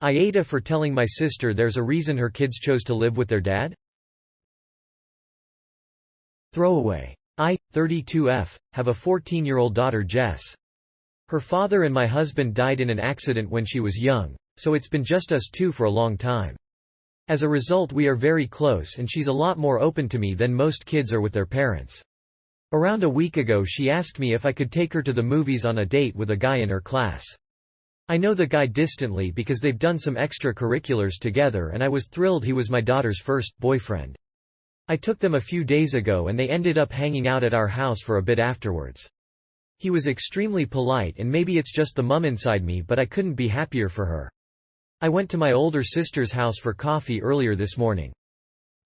AITA for telling my sister there's a reason her kids chose to live with their dad? Throwaway. I, 32F, have a 14-year-old daughter Jess. Her father and my husband died in an accident when she was young, so it's been just us two for a long time. As a result, we are very close and she's a lot more open to me than most kids are with their parents. Around a week ago she asked me if I could take her to the movies on a date with a guy in her class. I know the guy distantly because they've done some extracurriculars together and I was thrilled he was my daughter's first boyfriend. I took them a few days ago and they ended up hanging out at our house for a bit afterwards. He was extremely polite and maybe it's just the mum inside me, but I couldn't be happier for her. I went to my older sister's house for coffee earlier this morning.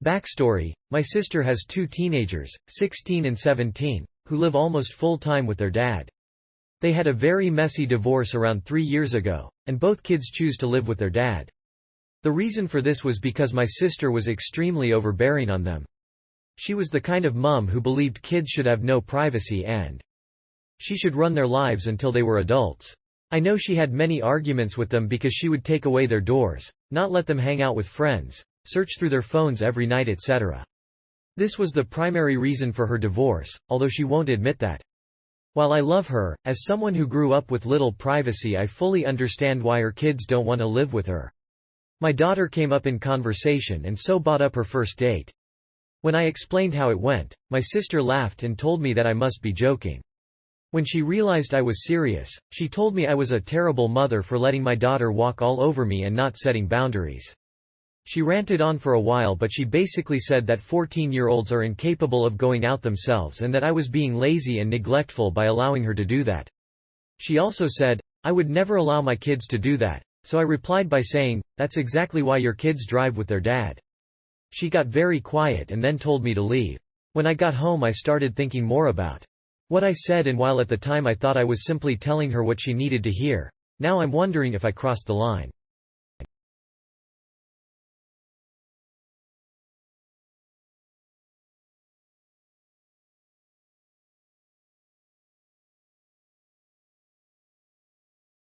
Backstory: my sister has two teenagers, 16 and 17, who live almost full-time with their dad. They had a very messy divorce around 3 years ago, and both kids choose to live with their dad. The reason for this was because my sister was extremely overbearing on them. She was the kind of mum who believed kids should have no privacy and she should run their lives until they were adults. I know she had many arguments with them because she would take away their doors, not let them hang out with friends, search through their phones every night, etc. This was the primary reason for her divorce, although she won't admit that. While I love her, as someone who grew up with little privacy, I fully understand why her kids don't want to live with her. My daughter came up in conversation and so brought up her first date. When I explained how it went, my sister laughed and told me that I must be joking. When she realized I was serious, she told me I was a terrible mother for letting my daughter walk all over me and not setting boundaries. She ranted on for a while, but she basically said that 14-year-olds are incapable of going out themselves and that I was being lazy and neglectful by allowing her to do that. She also said, I would never allow my kids to do that, so I replied by saying, that's exactly why your kids drive with their dad. She got very quiet and then told me to leave. When I got home I started thinking more about what I said, and while at the time I thought I was simply telling her what she needed to hear, now I'm wondering if I crossed the line.